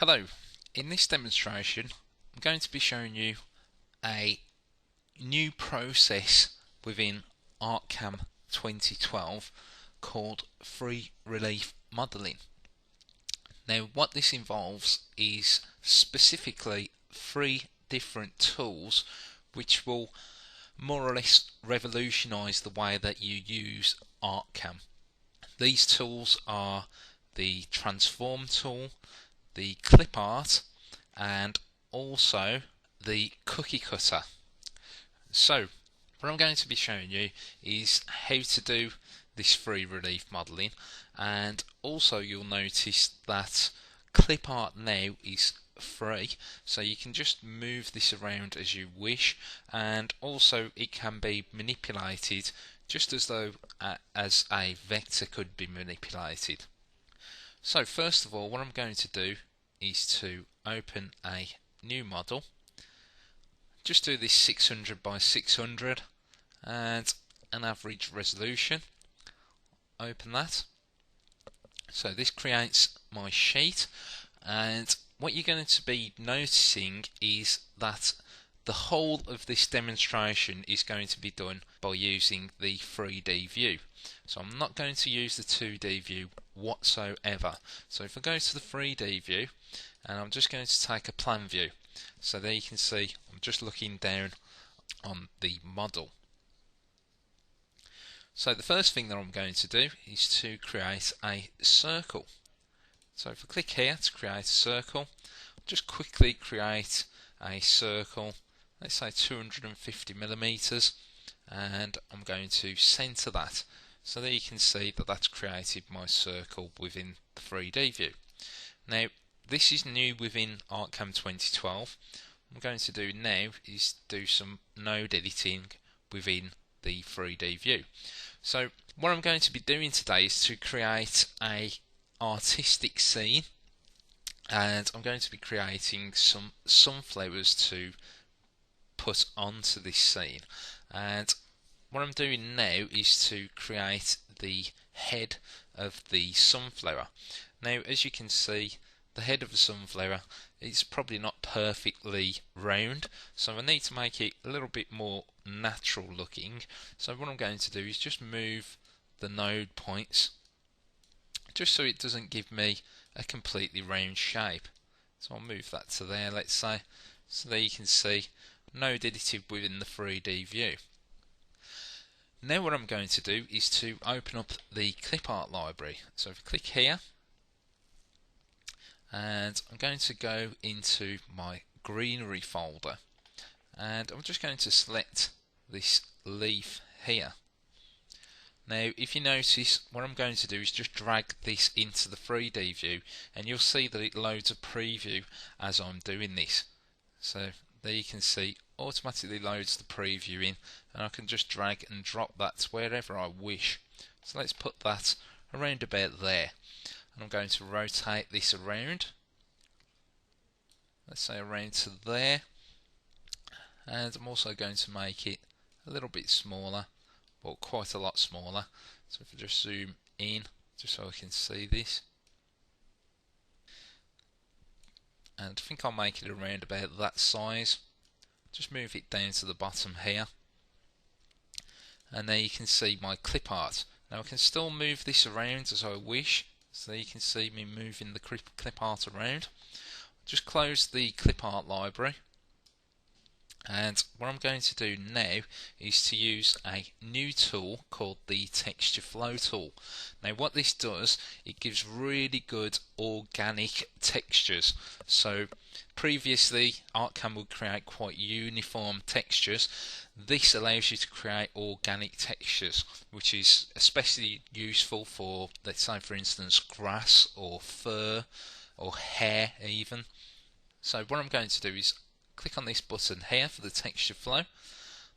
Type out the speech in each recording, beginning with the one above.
Hello, in this demonstration I'm going to be showing you a new process within ArtCAM 2012 called free relief modeling. Now what this involves is specifically 3 different tools which will more or less revolutionize the way that you use ArtCAM. These tools are the transform tool, the clip art, and also the cookie cutter. So what I'm going to be showing you is how to do this free relief modeling, and also you'll notice that clip art now is free, so you can just move this around as you wish, and also it can be manipulated just as though as a vector could be manipulated. So first of all, what I'm going to do is to open a new model. Just do this 600 by 600 and an average resolution. Open that. So this creates my sheet, and what you're going to be noticing is that the whole of this demonstration is going to be done by using the 3D view. So I'm not going to use the 2D view whatsoever. So if I go to the 3D view, and I'm just going to take a plan view. So there you can see I'm just looking down on the model. So the first thing that I'm going to do is to create a circle. So if I click here to create a circle, just quickly create a circle, let's say 250 millimeters, and I'm going to center that. So there you can see that that's created my circle within the 3D view. Now this is new within ArtCAM 2012. What I'm going to do now is do some node editing within the 3D view. So what I'm going to be doing today is to create a artistic scene, and I'm going to be creating some sunflowers to put onto this scene. And what I'm doing now is to create the head of the sunflower. Now as you can see, the head of the sunflower is probably not perfectly round, so I need to make it a little bit more natural looking. So what I'm going to do is just move the node points just so it doesn't give me a completely round shape. So I'll move that to there, let's say. So there you can see node edited within the 3D view. Now what I'm going to do is to open up the clip art library. So if I click here, and I'm going to go into my greenery folder, and I'm just going to select this leaf here. Now if you notice, what I'm going to do is just drag this into the 3D view, and you'll see that it loads a preview as I'm doing this. So there you can see automatically loads the preview in, and I can just drag and drop that wherever I wish. So let's put that around about there, and I'm going to rotate this around, let's say around to there, and I'm also going to make it a little bit smaller, well quite a lot smaller. So if I just zoom in just so I can see this, and I think I'll make it around about that size. Just move it down to the bottom here, and there you can see my clip art. Now I can still move this around as I wish, so you can see me moving the clip art around. Just close the clip art library, and what I'm going to do now is to use a new tool called the texture flow tool. Now what this does, it gives really good organic textures. So previously ArtCAM would create quite uniform textures. This allows you to create organic textures, which is especially useful for, let's say for instance, grass or fur or hair even. So what I'm going to do is click on this button here for the texture flow.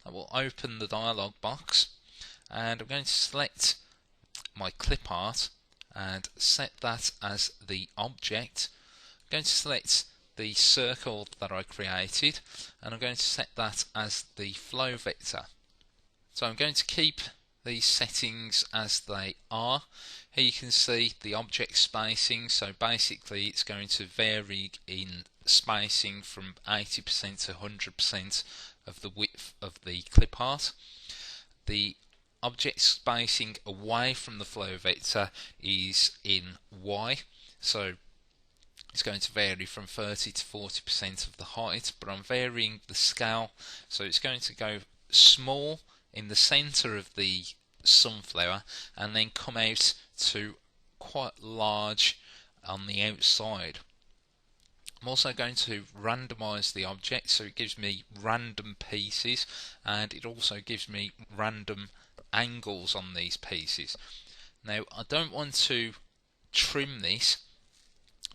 That will open the dialog box, and I'm going to select my clip art and set that as the object. I'm going to select the circle that I created, and I'm going to set that as the flow vector. So I'm going to keep these settings as they are. Here you can see the object spacing, so basically it's going to vary in spacing from 80% to 100% of the width of the clip art. The object spacing away from the flow vector is in Y, so it's going to vary from 30 to 40% of the height, but I'm varying the scale, so it's going to go small in the center of the sunflower and then come out to quite large on the outside. I'm also going to randomize the object, so it gives me random pieces and it also gives me random angles on these pieces. Now I don't want to trim this,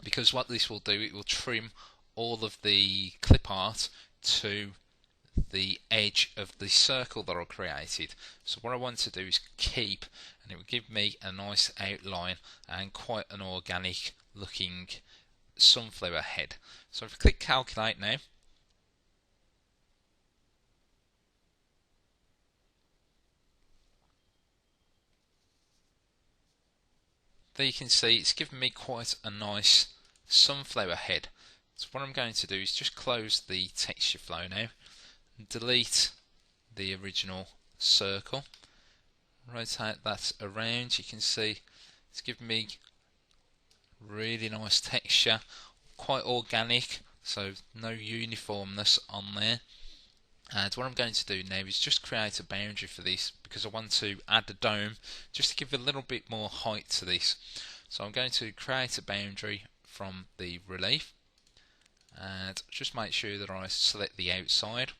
because what this will do, it will trim all of the clip art to the edge of the circle that I created. So what I want to do is keep, and it will give me a nice outline and quite an organic looking sunflower head. So if I click calculate now, there you can see it's given me quite a nice sunflower head. So what I'm going to do is just close the texture flow now, delete the original circle, rotate that around. You can see it's given me really nice texture, quite organic, so no uniformness on there. And what I'm going to do now is just create a boundary for this, because I want to add a dome just to give a little bit more height to this. So I'm going to create a boundary from the relief and just make sure that I select the outside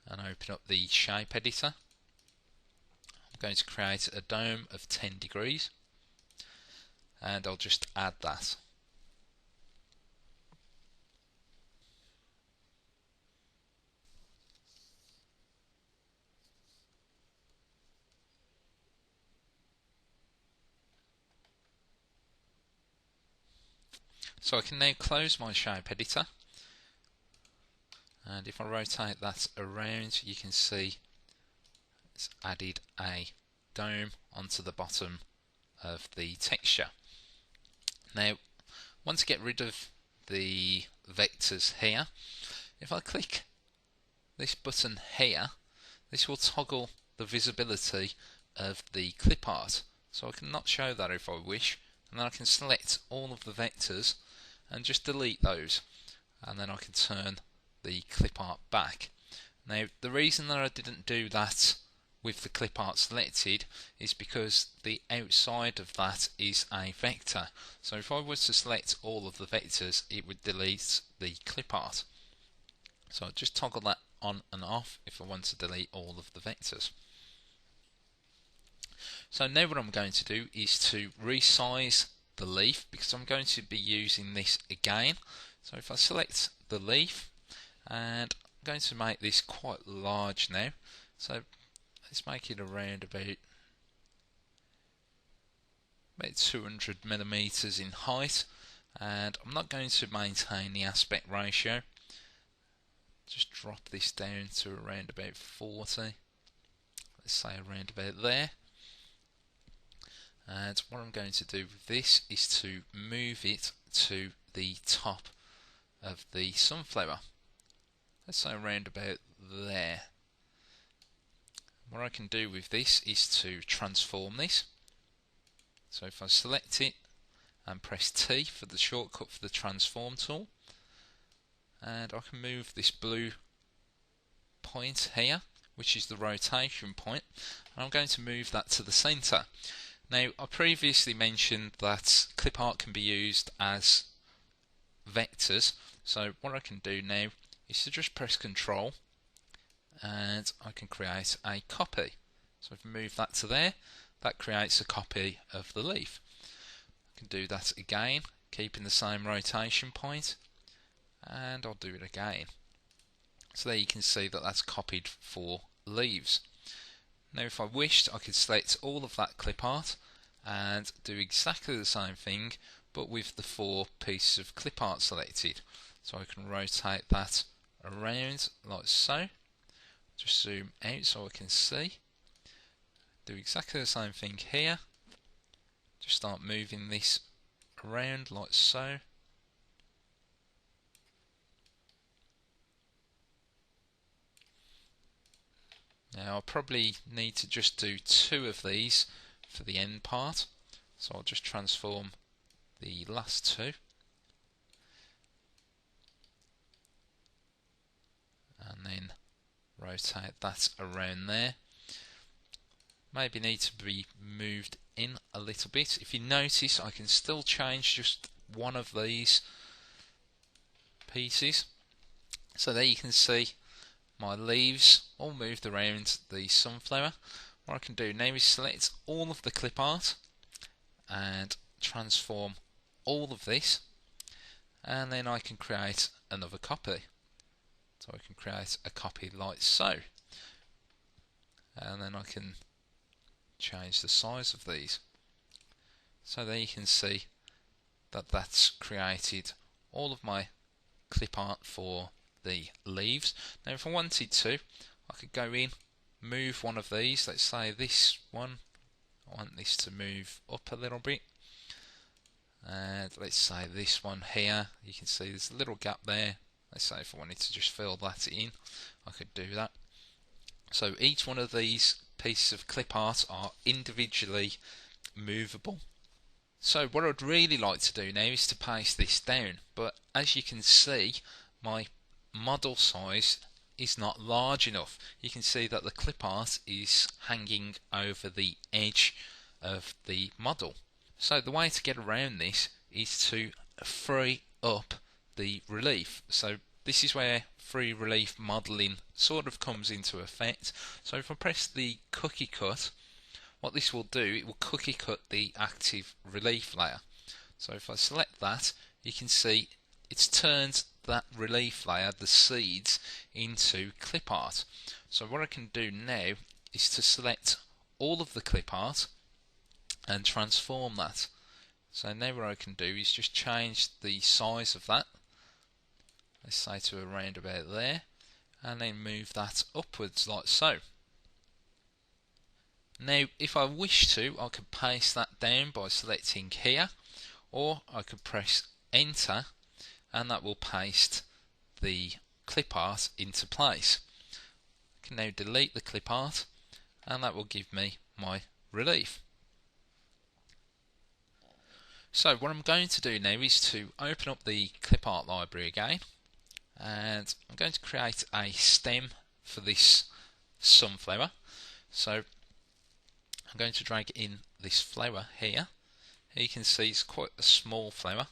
and open up the shape editor. I'm going to create a dome of 10 degrees and I'll just add that. So I can now close my shape editor, and if I rotate that around, you can see it's added a dome onto the bottom of the texture. Now, once I get rid of the vectors here, if I click this button here, this will toggle the visibility of the clip art. So I can not show that if I wish, and then I can select all of the vectors and just delete those, and then I can turn the clip art back. Now the reason that I didn't do that with the clip art selected is because the outside of that is a vector. So if I was to select all of the vectors, it would delete the clip art. So I'll just toggle that on and off if I want to delete all of the vectors. So now what I'm going to do is to resize the leaf, because I'm going to be using this again. So if I select the leaf, and I'm going to make this quite large now, so let's make it around about 200 millimeters in height, and I'm not going to maintain the aspect ratio. Just drop this down to around about 40, let's say around about there. And what I'm going to do with this is to move it to the top of the sunflower. Let's say around about there. What I can do with this is to transform this. So if I select it and press T for the shortcut for the transform tool, and I can move this blue point here, which is the rotation point, and I'm going to move that to the center. Now, I previously mentioned that clip art can be used as vectors, so what I can do now is to just press Control and I can create a copy. So if I move that to there, that creates a copy of the leaf. I can do that again, keeping the same rotation point, and I'll do it again. So there you can see that that's copied 4 leaves. Now if I wished, I could select all of that clip art and do exactly the same thing, but with the 4 pieces of clip art selected. So I can rotate that around like so. Just zoom out so I can see. Do exactly the same thing here. just start moving this around like so. Now I'll probably need to just do 2 of these for the end part, so I'll just transform the last 2 and then rotate that around there. Maybe need to be moved in a little bit. If you notice, I can still change just one of these pieces. So there you can see my leaves all moved around the sunflower. What I can do now is select all of the clip art and transform all of this, and then I can create another copy. So I can create a copy like so, and then I can change the size of these. So there you can see that that's created all of my clip art for the leaves. Now if I wanted to, I could go in, move one of these. Let's say this one, I want this to move up a little bit, and let's say this one here, you can see there's a little gap there. Let's say if I wanted to just fill that in, I could do that. So each one of these pieces of clip art are individually movable. So what I'd really like to do now is to paste this down, but as you can see, my model size is not large enough. You can see that the clip art is hanging over the edge of the model. So the way to get around this is to free up the relief. So this is where free relief modeling sort of comes into effect. So if I press the cookie cut, what this will do, it will cookie cut the active relief layer. So if I select that, you can see it's turned that relief layer, the seeds, into clip art. So what I can do now is to select all of the clip art and transform that. So now what I can do is just change the size of that, let's say to around about there, and then move that upwards like so. Now if I wish to, I could paste that down by selecting here, or I could press enter, and that will paste the clip art into place. I can now delete the clip art, and that will give me my relief. So what I'm going to do now is to open up the clip art library again, and I'm going to create a stem for this sunflower. So I'm going to drag in this flower here. Here you can see it's quite a small flower.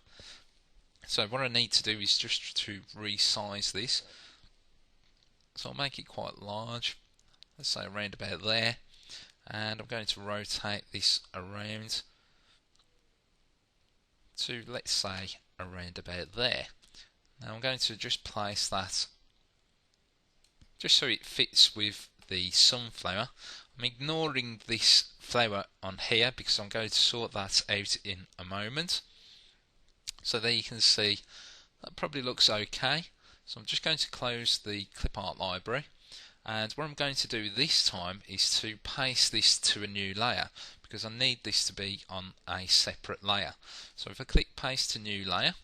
So what I need to do is just to resize this. So I'll make it quite large, let's say around about there, and I'm going to rotate this around to, let's say, around about there. Now I'm going to just place that just so it fits with the sunflower. I'm ignoring this flower on here because I'm going to sort that out in a moment. So there you can see that probably looks okay. So I'm just going to close the clip art library, and what I'm going to do this time is to paste this to a new layer, because I need this to be on a separate layer. So if I click paste to new layer,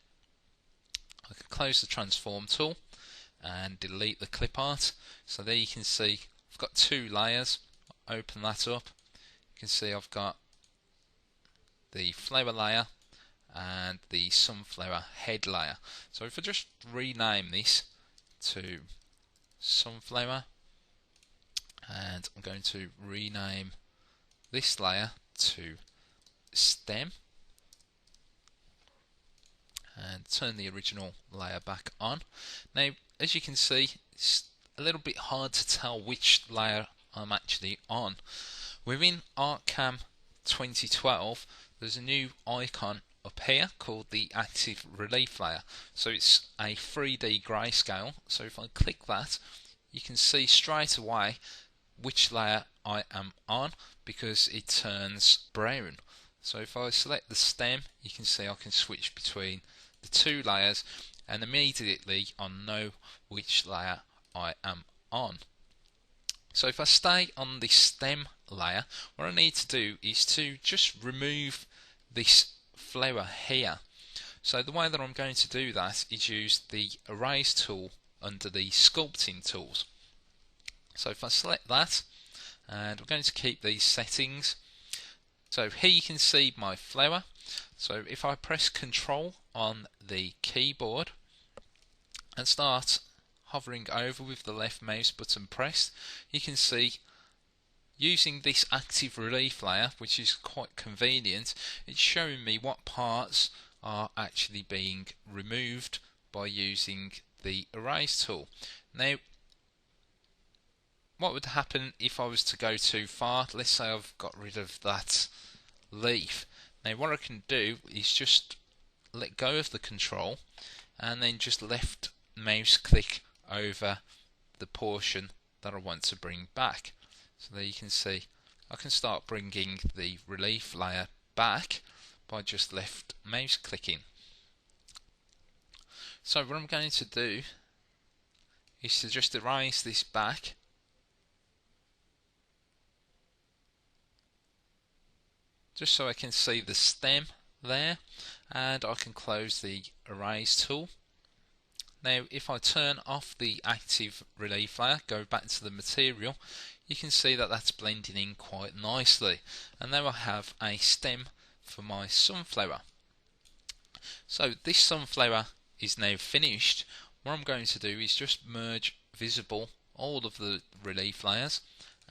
I can close the transform tool and delete the clip art. So there you can see I've got 2 layers. Open that up, you can see I've got the flower layer and the sunflower head layer. So if I just rename this to sunflower, and I'm going to rename this layer to stem, and turn the original layer back on. Now as you can see, it's a little bit hard to tell which layer I'm actually on. Within ArtCAM 2012 there's a new icon up here called the active relief layer. So it's a 3D grayscale. So if I click that, you can see straight away which layer I am on because it turns brown. So if I select the stem, you can see I can switch between the 2 layers, and immediately I know which layer I am on. So if I stay on the stem layer, what I need to do is to just remove this flower here. So the way that I'm going to do that is use the erase tool under the sculpting tools. So if I select that, and we're going to keep these settings. So here you can see my flower. So if I press Control on the keyboard and start hovering over with the left mouse button pressed, you can see using this active relief layer, which is quite convenient, it's showing me what parts are actually being removed by using the erase tool. Now, what would happen if I was to go too far? Let's say I've got rid of that leaf. Now what I can do is just let go of the control and then just left mouse click over the portion that I want to bring back. So there you can see I can start bringing the relief layer back by just left mouse clicking. So what I'm going to do is to just erase this back, just so I can see the stem there, and I can close the erase tool. Now if I turn off the active relief layer, go back to the material, you can see that that's blending in quite nicely, and now I have a stem for my sunflower. So this sunflower is now finished. What I'm going to do is just merge visible all of the relief layers,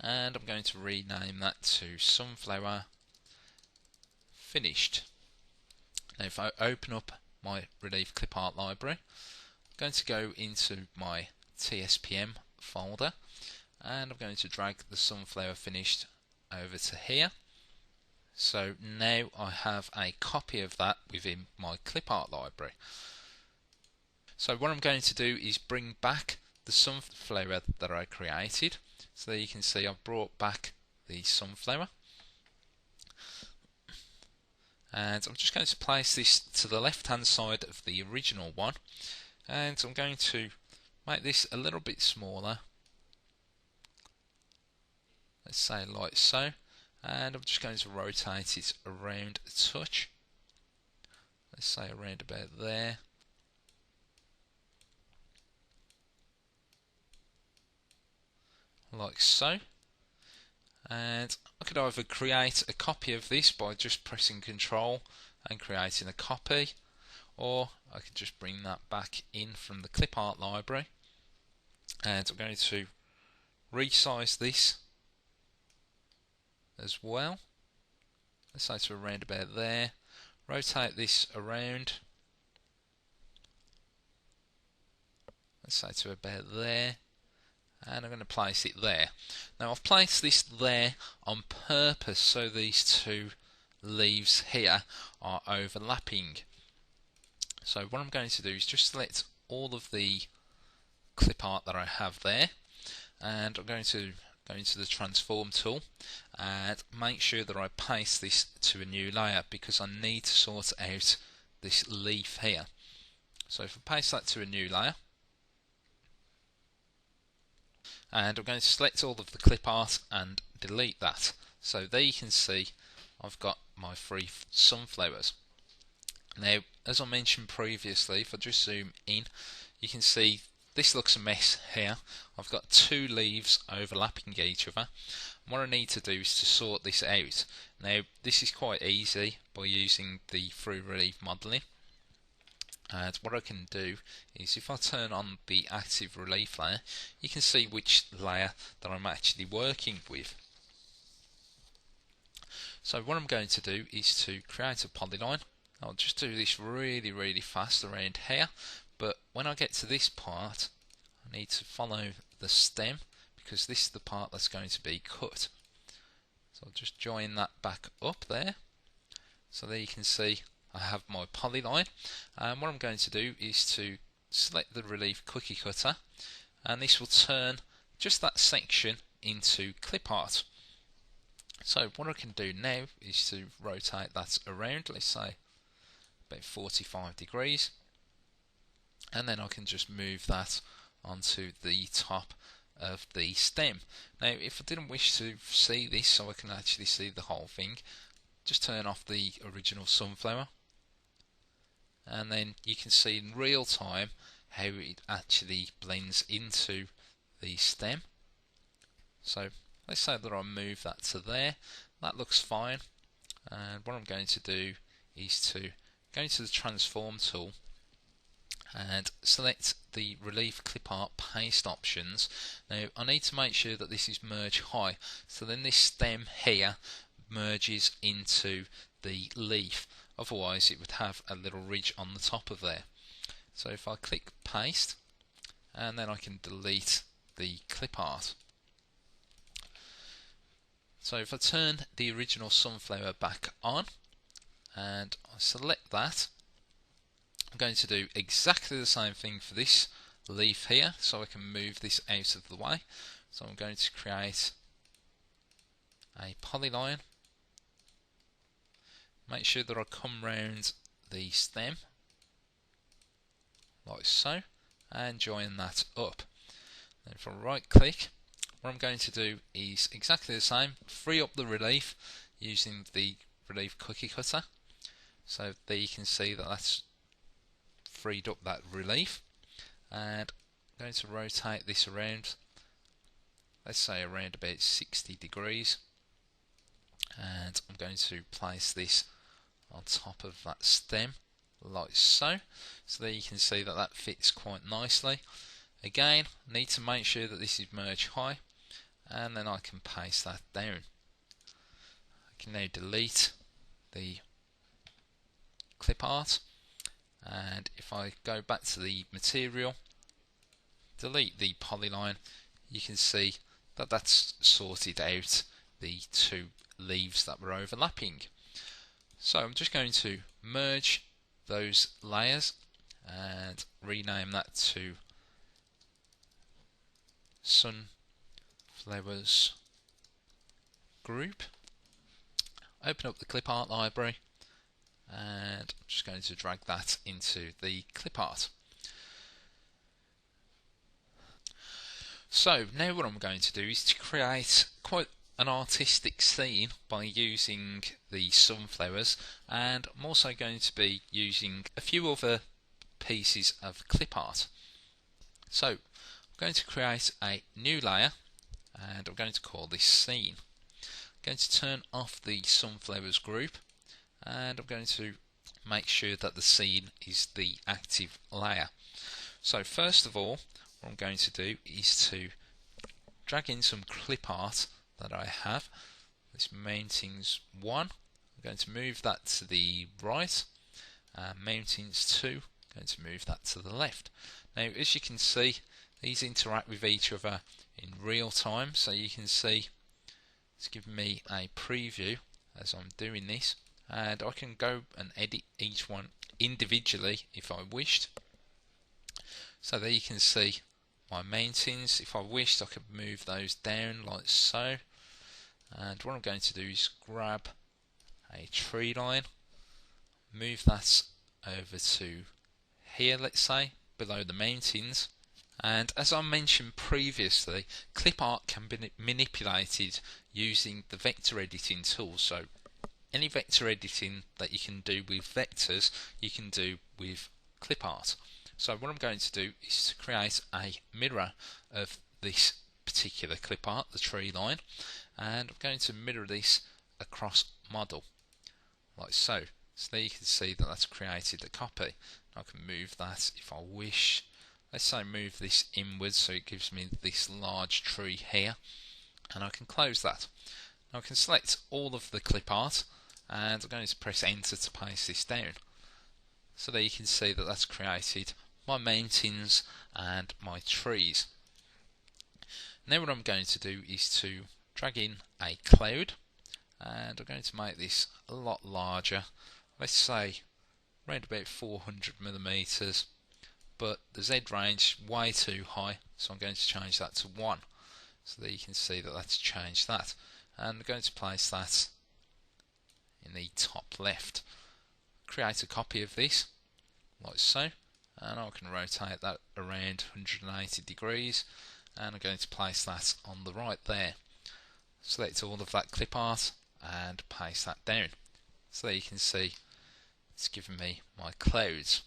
and I'm going to rename that to sunflower finished. Now if I open up my relief clip art library, I'm going to go into my TSPM folder, and I'm going to drag the sunflower finished over to here. So now I have a copy of that within my clip art library. So what I'm going to do is bring back the sunflower that I created. So there you can see I've brought back the sunflower. And I'm just going to place this to the left hand side of the original one, and I'm going to make this a little bit smaller, let's say like so, and I'm just going to rotate it around a touch, let's say around about there. Like so. And I could either create a copy of this by just pressing Control and creating a copy, or I could just bring that back in from the clip art library, and I'm going to resize this as well, let's say to around about there, rotate this around, let's say to about there, and I'm going to place it there. Now I've placed this there on purpose so these two leaves here are overlapping. So what I'm going to do is just select all of the clip art that I have there, and I'm going to go into the transform tool and make sure that I paste this to a new layer, because I need to sort out this leaf here. So if I paste that to a new layer, and I'm going to select all of the clip art and delete that. So there you can see I've got my 3 sunflowers. Now as I mentioned previously, if I just zoom in, you can see this looks a mess here. I've got 2 leaves overlapping each other. What I need to do is to sort this out. Now this is quite easy by using the through relief modeling. And what I can do is if I turn on the active relief layer, you can see which layer that I'm actually working with. So what I'm going to do is to create a polyline. I'll just do this really fast around here, but when I get to this part I need to follow the stem, because this is the part that's going to be cut. So I'll just join that back up there. So there you can see I have my polyline, and what I'm going to do is to select the relief cookie cutter, and this will turn just that section into clip art. So what I can do now is to rotate that around, let's say about 45 degrees, and then I can just move that onto the top of the stem. Now if I didn't wish to see this so I can actually see the whole thing, just turn off the original sunflower, and then you can see in real time how it actually blends into the stem. So let's say that I move that to there. That looks fine, and what I'm going to do is to go into the transform tool and select the relief clip art paste options. Now I need to make sure that this is merge high, so then this stem here merges into the leaf, otherwise it would have a little ridge on the top of there. So if I click paste, and then I can delete the clip art. So if I turn the original sunflower back on and I select that, I'm going to do exactly the same thing for this leaf here, so I can move this out of the way. So I'm going to create a polyline, make sure that I come round the stem like so, and join that up. Then if I right click, what I'm going to do is exactly the same, free up the relief using the relief cookie cutter. So there you can see that that's freed up that relief, and I'm going to rotate this around, let's say around about 60 degrees, and I'm going to place this on top of that stem like so. So there you can see that that fits quite nicely. Again, need to make sure that this is merge high, and then I can paste that down. I can now delete the clip art, and if I go back to the material, delete the polyline, you can see that that's sorted out the two leaves that were overlapping. So I'm just going to merge those layers and rename that to Sunflowers Group. Open up the clip art library, and I'm just going to drag that into the clip art. So now what I'm going to do is to create quite an artistic scene by using the sunflowers, and I'm also going to be using a few other pieces of clip art. So I'm going to create a new layer, and I'm going to call this scene. I'm going to turn off the sunflowers group, and I'm going to make sure that the scene is the active layer. So first of all, what I'm going to do is to drag in some clip art that I have. This Mountains 1, I'm going to move that to the right, Mountains 2, I'm going to move that to the left. Now as you can see, these interact with each other in real time, so you can see it's giving me a preview as I'm doing this, and I can go and edit each one individually if I wished. So there you can see my mountains. If I wished, I could move those down like so, and what I'm going to do is grab a tree line, move that over to here, let's say, below the mountains. And as I mentioned previously, clip art can be manipulated using the vector editing tool. So any vector editing that you can do with vectors, you can do with clip art. So what I'm going to do is to create a mirror of this particular clip art, the tree line, and I'm going to mirror this across model like so. So there you can see that that's created a copy. I can move that if I wish. Let's say move this inwards so it gives me this large tree here, and I can close that. Now I can select all of the clip art, and I'm going to press enter to paste this down. So there you can see that that's created my mountains and my trees. Now what I'm going to do is to drag in a cloud, and I'm going to make this a lot larger. Let's say around about 400 millimeters, but the Z range way too high, so I'm going to change that to 1. So there you can see that that's changed that, and I'm going to place that in the top left. Create a copy of this like so, and I can rotate that around 180 degrees, and I'm going to place that on the right there. Select all of that clip art and paste that down. So there you can see it's given me my clouds.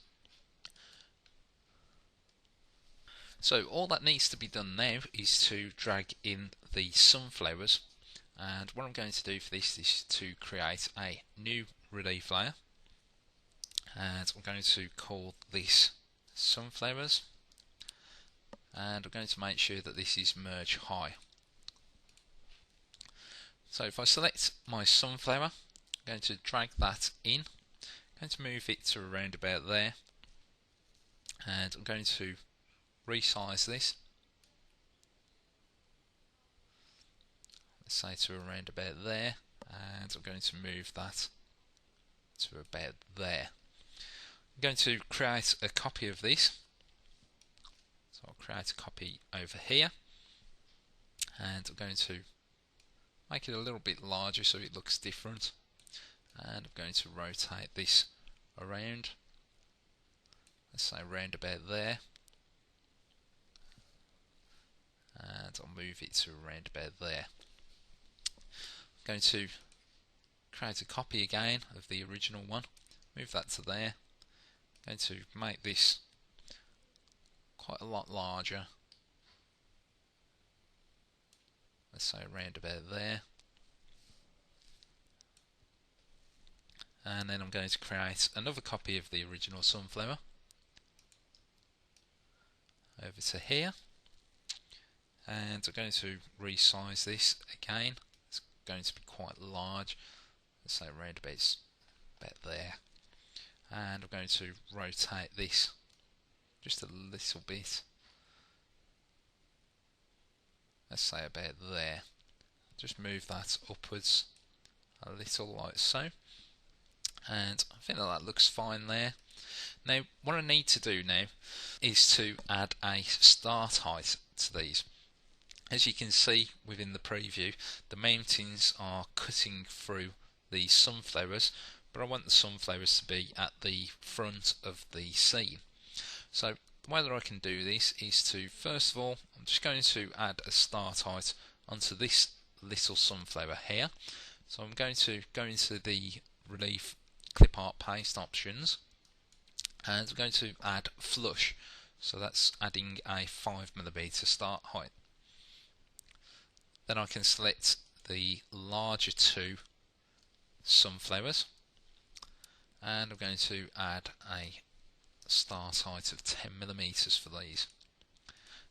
So all that needs to be done now is to drag in the sunflowers, and what I'm going to do for this is to create a new relief layer, and I'm going to call this sunflowers, and I'm going to make sure that this is merge high. So if I select my sunflower, I'm going to drag that in, I'm going to move it to around about there, and I'm going to resize this, let's say to around about there, and I'm going to move that to about there. I'm going to create a copy of this, so I'll create a copy over here, and I'm going to make it a little bit larger so it looks different, and I'm going to rotate this around, let's say around about there, and I'll move it to around about there. I'm going to create a copy again of the original one, move that to there. I'm going to make this quite a lot larger, let's say around about there, and then I'm going to create another copy of the original sunflower over to here, and I'm going to resize this again. It's going to be quite large, let's say around about there, and I'm going to rotate this just a little bit, let's say about there. Just move that upwards a little like so, and I think that looks fine there. Now what I need to do now is to add a start height to these. As you can see within the preview, the mountains are cutting through the sunflowers, but I want the sunflowers to be at the front of the scene. So the way that I can do this is to, first of all, I'm just going to add a start height onto this little sunflower here. So I'm going to go into the relief clip art paste options, and I'm going to add flush, so that's adding a 5mm start height. Then I can select the larger two sunflowers, and I'm going to add a start height of 10mm for these.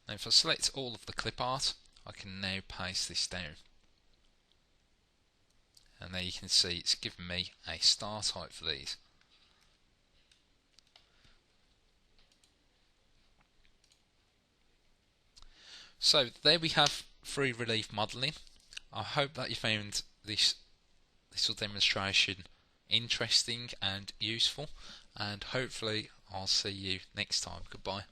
Now if I select all of the clip art, I can now paste this down, and there you can see it's given me a start height for these. So there we have free relief modelling. I hope that you found this little demonstration interesting and useful, and hopefully I'll see you next time. Goodbye.